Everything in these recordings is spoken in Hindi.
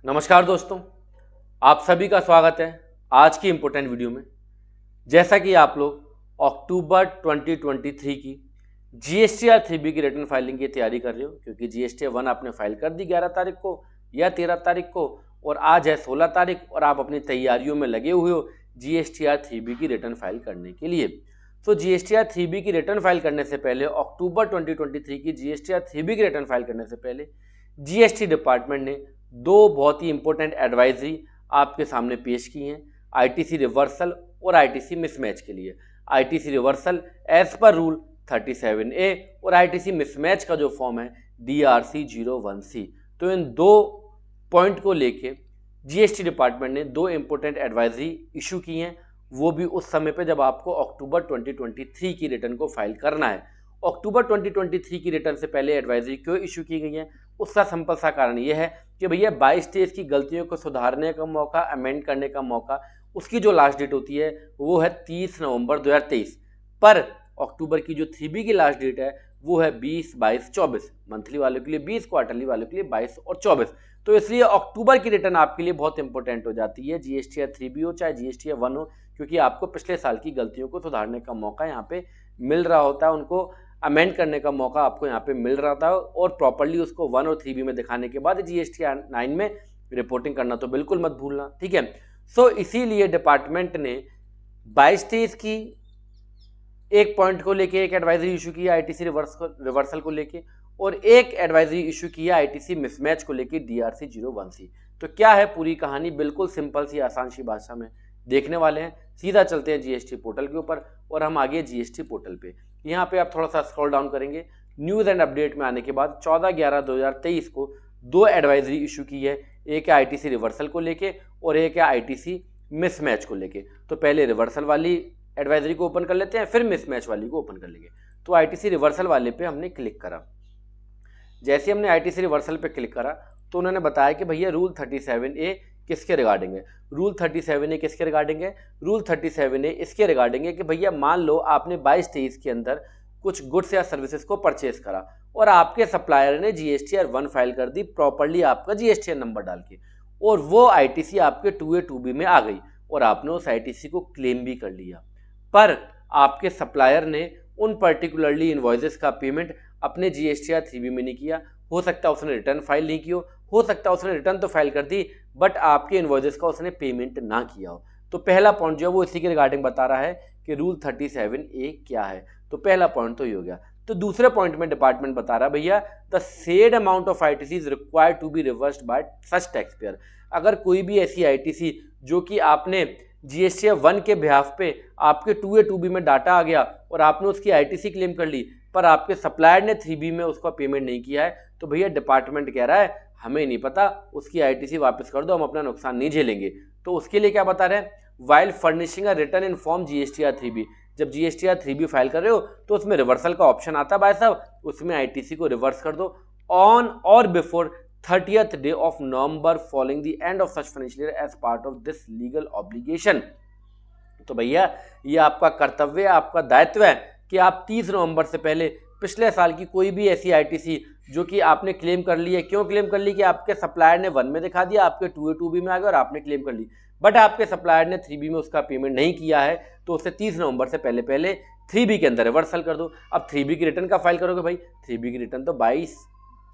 नमस्कार दोस्तों, आप सभी का स्वागत है आज की इम्पोर्टेंट वीडियो में। जैसा कि आप लोग अक्टूबर 2023 की जीएसटीआर 3B की रिटर्न फाइलिंग की तैयारी कर रहे हो, क्योंकि जीएसटी 1 आपने फाइल कर दी 11 तारीख को या 13 तारीख को और आज है 16 तारीख और आप अपनी तैयारियों में लगे हुए हो जीएसटीआर 3B की रिटर्न फाइल करने के लिए। तो जीएसटीआर 3B की रिटर्न फाइल करने से पहले, अक्टूबर 2023 की जीएसटीआर 3B की रिटर्न फाइल करने से पहले जीएसटी डिपार्टमेंट ने दो बहुत ही इंपॉर्टेंट एडवाइजरी आपके सामने पेश की हैं, आईटीसी रिवर्सल और आईटीसी मिसमैच के लिए। ITC reversal as per rule 37A और आईटीसी मिसमैच का जो फॉर्म है DRC 01C। तो इन दो पॉइंट को लेके जीएसटी डिपार्टमेंट ने दो इंपॉर्टेंट एडवाइजरी इशू की हैं, वो भी उस समय पे जब आपको अक्टूबर 2023 की रिटर्न को फाइल करना है। अक्टूबर 2023 की रिटर्न से पहले एडवाइजरी क्यों इशू की गई है, उसका सिंपल सा कारण यह है कि भैया 22 डेज की गलतियों को सुधारने का मौका, अमेंड करने का मौका, उसकी जो लास्ट डेट होती है वो है 30 नवंबर 2023। पर अक्टूबर की जो 3B की लास्ट डेट है वो है 20, 22, 24। मंथली वालों के लिए 20, क्वार्टरली वालों के लिए 22 और 24। तो इसलिए अक्टूबर की रिटर्न आपके लिए बहुत इंपॉर्टेंट हो जाती है, जीएसटीआर 3B हो चाहे जीएसटीआर 1 हो, क्योंकि आपको पिछले साल की गलतियों को सुधारने का मौका यहाँ पे मिल रहा होता है, उनको अमेंड करने का मौका आपको यहाँ पे मिल रहा था और प्रॉपर्ली उसको 1 और 3B में दिखाने के बाद जीएसटीआर 9 में रिपोर्टिंग करना तो बिल्कुल मत भूलना, ठीक है। सो इसीलिए डिपार्टमेंट ने 22 डेज की एक पॉइंट को लेके एक एडवाइजरी इशू किया आईटीसी रिवर्सल को लेके और एक एडवाइजरी इशू किया आईटीसी मिसमैच को लेके DRC 01C। तो क्या है पूरी कहानी, बिल्कुल सिंपल सी आसान सी भाषा में देखने वाले हैं। सीधा चलते हैं जीएसटी पोर्टल के ऊपर और हम आगे जीएसटी पोर्टल पे। यहाँ पे आप थोड़ा सा स्क्रॉल डाउन करेंगे, न्यूज़ एंड अपडेट में आने के बाद 14/11/2023 को दो एडवाइजरी इशू की है, एक है आईटीसी रिवर्सल को लेके और एक है आईटीसी मिसमैच को लेके। तो पहले रिवर्सल वाली एडवाइजरी को ओपन कर लेते हैं, फिर मिसमैच वाली को ओपन कर लेंगे। तो आईटीसी रिवर्सल वाले पे हमने क्लिक करा। जैसे हमने आईटीसी रिवर्सल पे क्लिक करा तो उन्होंने बताया कि भैया रूल 37A किसके रिगार्डिंग है। रूल 37A किसके रिगार्डिंग है? रूल 37A इसके रिगार्डिंग है कि भैया मान लो आपने 22-23 के अंदर कुछ गुड्स या सर्विसेज को परचेज करा और आपके सप्लायर ने जीएसटीआर 1 फाइल कर दी प्रॉपर्ली आपका जीएसटीआर नंबर डाल के, और वो आईटीसी आपके 2A 2B में आ गई और आपने उस आईटीसी को क्लेम भी कर लिया। पर आपके सप्लायर ने उन पर्टिकुलरली इनवॉइसेस का पेमेंट अपने जीएसटीआर 3B में नहीं किया। हो सकता है उसने रिटर्न फाइल नहीं की हो सकता है उसने रिटर्न तो फाइल कर दी बट आपके इनवॉइसेस का उसने पेमेंट ना किया हो। तो पहला पॉइंट जो है वो इसी के रिगार्डिंग बता रहा है कि रूल 37A क्या है। तो पहला पॉइंट तो ये हो गया। तो दूसरे पॉइंट में डिपार्टमेंट बता रहा है भैया the said amount of ITC is required to be reversed by such tax payer. अगर कोई भी ऐसी आईटीसी जो कि आपने जीएसटीआर 1 के बिहाफ पे आपके 2A 2B में डाटा आ गया और आपने उसकी आईटीसी क्लेम कर ली पर आपके सप्लायर ने 3B में उसका पेमेंट नहीं किया है, तो भैया डिपार्टमेंट कह रहा है हमें नहीं पता, उसकी आईटीसी वापस कर दो, हम अपना नुकसान नहीं झेलेंगे। तो उसके लिए क्या बता रहे हैं, while furnishing a return in form GSTR 3B। जब जीएसटीआर 3B फाइल कर रहे हो तो उसमें रिवर्सल का ऑप्शन आता है भाई साहब, उसमें आईटीसी को रिवर्स कर दो ऑन और before 30th day of November following the end of such financial year as part of this legal obligation। तो भैया ये आपका कर्तव्य है, आपका दायित्व है कि आप 30 नवंबर से पहले पिछले साल की कोई भी ऐसी आईटीसी जो कि आपने क्लेम कर ली है, क्यों क्लेम कर ली कि आपके सप्लायर ने 1 में दिखा दिया, आपके 2A 2B में आ गया और आपने क्लेम कर ली, बट आपके सप्लायर ने 3B में उसका पेमेंट नहीं किया है, तो उसे 30 नवंबर से पहले पहले 3B के अंदर रिवर्सल कर दो। अब 3B की रिटर्न का फाइल करोगे भाई, 3B की रिटर्न तो 22,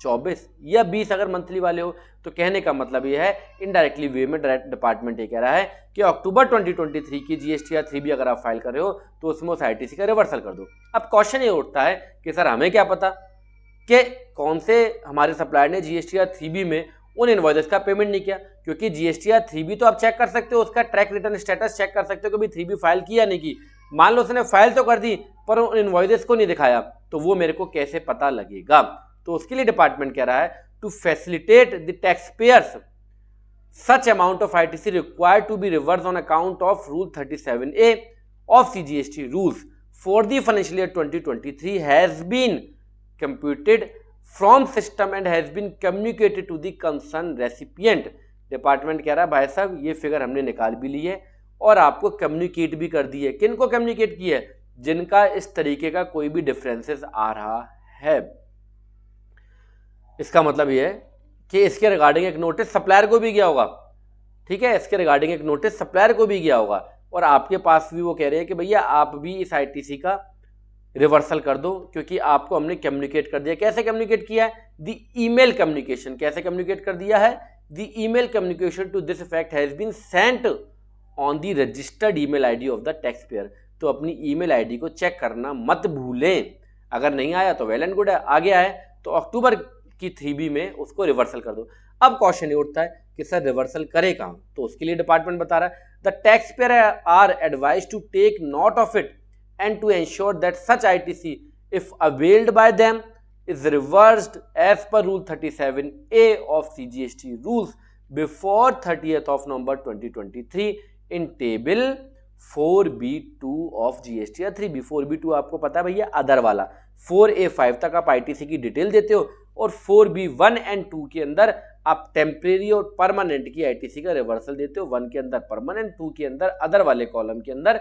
24 या 20 अगर मंथली वाले हो। तो कहने का मतलब यह है इनडायरेक्टली वे में डायरेक्ट डिपार्टमेंट ये कह रहा है कि अक्टूबर 2023 की जीएसटीआर 3B अगर आप फाइल कर रहे हो तो उसमें उस आईटीसी का रिवर्सल कर दो। अब क्वेश्चन ये उठता है कि सर हमें क्या पता कि कौन से हमारे सप्लायर ने जीएसटीआर 3B में उन इनवॉइसेस का पेमेंट नहीं किया, क्योंकि जीएसटीआर 3B तो आप चेक कर सकते हो, उसका ट्रैक रिटर्न स्टेटस चेक कर सकते हो कि भाई 3B फाइल किया नहीं की। मान लो उसने फाइल तो कर दी पर उन इनवॉइसेस को नहीं दिखाया, तो वो मेरे को कैसे पता लगेगा। तो उसके लिए डिपार्टमेंट कह रहा है to facilitate the tax payers such amount of ITC required to be reverse on account of rule 37A of CGST rules for the financial year 2023 has been computed from system and has been communicated to the concern recipient. Department कह रहा है भाई साहब ये फिगर हमने निकाल भी ली है और आपको कम्युनिकेट भी कर दी है। किन को कम्युनिकेट की है? जिनका इस तरीके का कोई भी डिफरेंसेस आ रहा है। इसका मतलब यह है कि इसके रिगार्डिंग एक नोटिस सप्लायर को भी गया होगा, ठीक है, इसके रिगार्डिंग एक नोटिस सप्लायर को भी गया होगा, और आपके पास भी वो कह रहे हैं कि भैया आप भी इस आईटीसी का रिवर्सल कर दो, क्योंकि आपको हमने कम्युनिकेट कर दिया। कैसे कम्युनिकेट किया है? The email communication. कैसे कम्युनिकेट कर दिया है? The email communication to this effect has been sent on the registered email ID of the tax payer. तो अपनी ईमेल आईडी को चेक करना मत भूलें, अगर नहीं आया तो वेल एंड गुड है, आ गया है तो अक्टूबर की 3B में उसको रिवर्सल कर दो। अब क्वेश्चन ये उठता है कि सर रिवर्सल करे कहाँ? तो उसके लिए डिपार्टमेंट बता रहा है the tax payer are advised to take note of it and to ensure that such ITC, if availed by them, is reversed as per Rule 37A of CGST rules before 30th of November 2023 in table 4B2 of GSTR 3B। 4B2 आपको पता है भैया अदर वाला, 4A5 तक आप ITC की डिटेल देते हो और 4B1 एंड 2 के अंदर आप टेम्परेरी और परमानेंट की ITC का रिवर्सल देते हो। 1 के अंदर परमानेंट, 2 के अंदर अदर वाले कॉलम के अंदर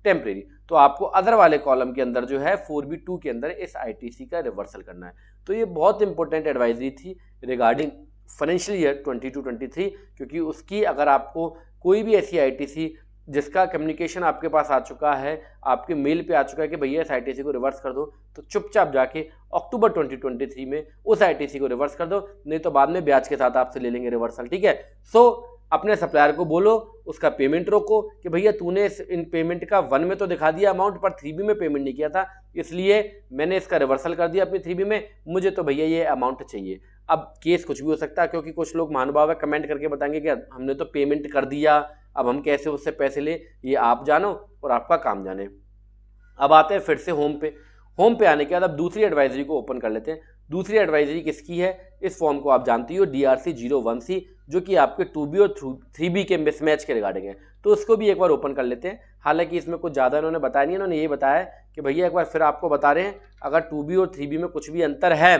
टेम्परेरी। तो आपको अदर वाले कॉलम के अंदर जो है 4B2 के अंदर इस आईटीसी का रिवर्सल करना है। तो ये बहुत इंपॉर्टेंट एडवाइजरी थी रिगार्डिंग फाइनेंशियल ईयर 22-23, क्योंकि उसकी अगर आपको कोई भी ऐसी आईटीसी जिसका कम्युनिकेशन आपके पास आ चुका है, आपके मेल पे आ चुका है कि भैया इस आईटीसी को रिवर्स कर दो, तो चुपचाप जाके अक्टूबर 2023 में उस आईटीसी को रिवर्स कर दो, नहीं तो बाद में ब्याज के साथ आपसे ले लेंगे रिवर्सल, ठीक है। सो अपने सप्लायर को बोलो, उसका पेमेंट रोको कि भैया तूने इन पेमेंट का 1 में तो दिखा दिया अमाउंट, पर 3B में पेमेंट नहीं किया था, इसलिए मैंने इसका रिवर्सल कर दिया अपनी 3B में, मुझे तो भैया ये अमाउंट चाहिए। अब केस कुछ भी हो सकता है, क्योंकि कुछ लोग महानुभाव है कमेंट करके बताएंगे कि हमने तो पेमेंट कर दिया, अब हम कैसे उससे पैसे ले, ये आप जानो और आपका काम जाने। अब आते हैं फिर से होम पे आने के बाद अब दूसरी एडवाइजरी को ओपन कर लेते हैं। दूसरी एडवाइजरी किसकी है? इस फॉर्म को आप जानती हो, DRC 01C, जो कि आपके 2B और 3B के मिसमैच के रिगार्डिंग है। तो उसको भी एक बार ओपन कर लेते हैं। हालांकि इसमें कुछ ज़्यादा इन्होंने बताया नहीं, इन्होंने ये बताया कि भैया एक बार फिर आपको बता रहे हैं अगर 2B और 3B में कुछ भी अंतर है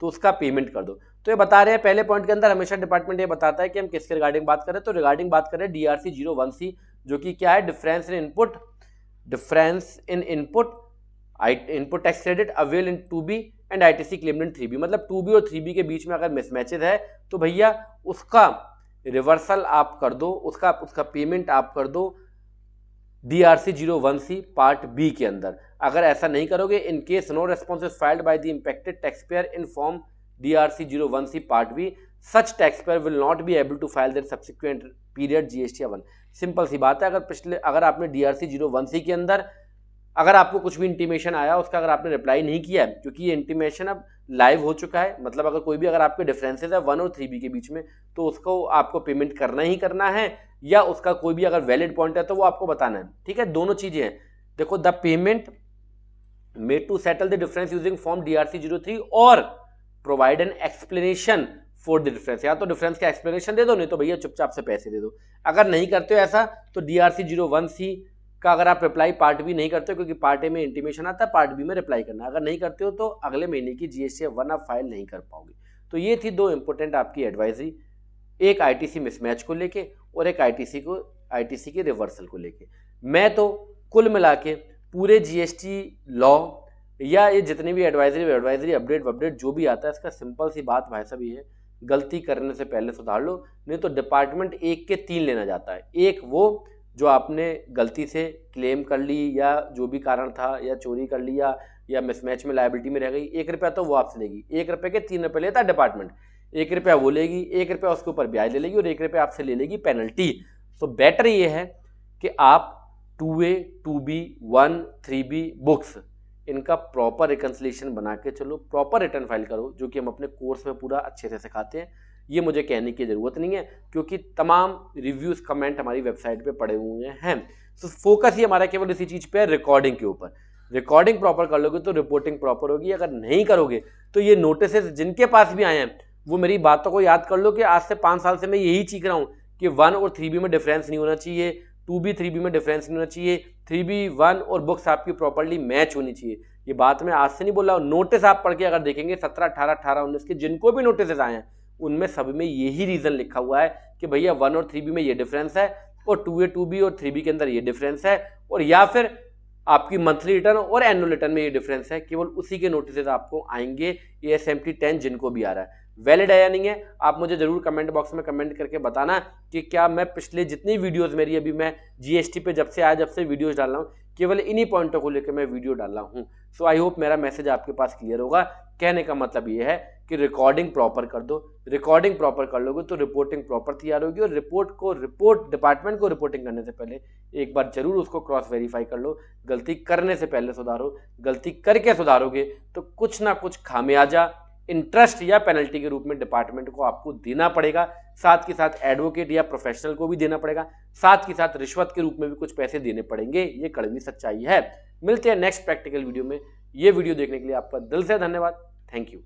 तो उसका पेमेंट कर दो। तो ये बता रहे हैं पहले पॉइंट के अंदर हमेशा डिपार्टमेंट ये बताता है कि हम किसके रिगार्डिंग बात कर रहे हैं। तो रिगार्डिंग बात कर रहे हैं DRC 01C, जो कि क्या है? Difference in input tax credit avail in 2B and ITC claimed in 3B। मतलब 2B और 3B के बीच में अगर मिसमैचेस है तो भैया उसका रिवर्सल आप कर दो, उसका पेमेंट आप कर दो DRC 01C पार्ट B के अंदर। अगर ऐसा नहीं करोगे, in case no response is filed by the impacted tax payer in form DRC 01C part B, such tax payer will not be able to file their subsequent period GST 1। Simple सी बात है, अगर आपने DRC 01C के अंदर अगर आपको कुछ भी इंटीमेशन आया, उसका अगर आपने रिप्लाई नहीं किया है, क्योंकि ये इंटीमेशन अब लाइव हो चुका है, मतलब अगर कोई भी अगर आपके डिफरेंसेस है 1 और 3B के बीच में, तो उसको आपको पेमेंट करना ही करना है, या उसका कोई भी अगर वैलिड पॉइंट है तो वो आपको बताना है, ठीक है। दोनों चीजें हैं। देखो, the payment made to settle the difference using form DRC 03 और provide an explanation for the difference. या तो डिफरेंस का एक्सप्लेनेशन दे दो, नहीं तो भैया चुपचाप से पैसे दे दो। अगर नहीं करते हो ऐसा तो DRC 01C का अगर आप रिप्लाई पार्ट B नहीं करते हो, क्योंकि पार्ट A में इंटीमेशन आता है, पार्ट B में रिप्लाई करना। अगर नहीं करते हो तो अगले महीने की GST 1 आप फाइल नहीं कर पाओगे। तो ये थी 2 इंपॉर्टेंट आपकी एडवाइजरी, एक ITC मिसमैच को लेके और एक ITC के रिवर्सल को लेके। मैं तो कुल मिला के पूरे GST लॉ या ये जितनी भी एडवाइजरी अपडेट जो भी आता है, इसका सिंपल सी बात भाई साहब ये है, गलती करने से पहले सुधार लो, नहीं तो डिपार्टमेंट 1 के 3 लेना जाता है। एक वो जो आपने गलती से क्लेम कर ली या जो भी कारण था, या चोरी कर लिया या मिसमैच में लायबिलिटी में रह गई, 1 रुपया तो वो आपसे लेगी। 1 रुपये के 3 रुपये लेता है डिपार्टमेंट, 1 रुपया वो लेगी, 1 रुपया उसके ऊपर ब्याज ले लेगी और 1 रुपया आपसे ले लेगी पेनल्टी। सो बेटर ये है कि आप 2A 2B 1 3B बुक्स इनका प्रॉपर रिकन्सिलेशन बना के चलो, प्रॉपर रिटर्न फाइल करो, जो कि हम अपने कोर्स में पूरा अच्छे से सिखाते हैं। ये मुझे कहने की ज़रूरत नहीं है, क्योंकि तमाम रिव्यूज़ कमेंट हमारी वेबसाइट पे पड़े हुए हैं। तो फोकस ही हमारा केवल इसी चीज़ पे है, रिकॉर्डिंग के ऊपर। रिकॉर्डिंग प्रॉपर कर लोगे तो रिपोर्टिंग प्रॉपर होगी, अगर नहीं करोगे तो ये नोटिस जिनके पास भी आए हैं वो मेरी बातों को याद कर लो कि आज से 5 साल से मैं यही चीख रहा हूँ कि 1 और 3B में डिफरेंस नहीं होना चाहिए, 2B 3B में डिफरेंस नहीं होना चाहिए, 3B 1 और बुक्स आपकी प्रॉपरली मैच होनी चाहिए। ये बात मैं आज से नहीं बोल रहा हूँ, नोटिस आप पढ़ के अगर देखेंगे 17, 18, 18, 19 के जिनको भी नोटिस आए हैं उनमें सब में यही रीज़न लिखा हुआ है कि भैया 1 और 3B में ये डिफरेंस है और 2A 2B और 3B के अंदर ये डिफरेंस है, और या फिर आपकी मंथली रिटर्न और एनुअल रिटर्न में ये डिफरेंस है। केवल उसी के नोटिस आपको आएंगे, ASMT 10 जिनको भी आ रहा है। वैलिड है या नहीं है, आप मुझे जरूर कमेंट बॉक्स में कमेंट करके बताना कि क्या मैं पिछले जितनी वीडियोस मेरी अभी मैं जीएसटी पे जब से वीडियोस डाल रहा हूँ, केवल इन्हीं पॉइंटों को लेकर मैं वीडियो डाल रहा हूँ। सो आई होप मेरा मैसेज आपके पास क्लियर होगा। कहने का मतलब ये है कि रिकॉर्डिंग प्रॉपर कर दो, रिकॉर्डिंग प्रॉपर कर लोगे तो रिपोर्टिंग प्रॉपर तैयार होगी, और रिपोर्ट डिपार्टमेंट को रिपोर्टिंग करने से पहले एक बार जरूर उसको क्रॉस वेरीफाई कर लो। गलती करने से पहले सुधारो, गलती करके सुधारोगे तो कुछ ना कुछ खामियाजा इंटरेस्ट या पेनल्टी के रूप में डिपार्टमेंट को आपको देना पड़ेगा, साथ के साथ एडवोकेट या प्रोफेशनल को भी देना पड़ेगा, साथ के साथ रिश्वत के रूप में भी कुछ पैसे देने पड़ेंगे। ये कड़वी सच्चाई है। मिलते हैं नेक्स्ट प्रैक्टिकल वीडियो में। ये वीडियो देखने के लिए आपका दिल से धन्यवाद। Thank you.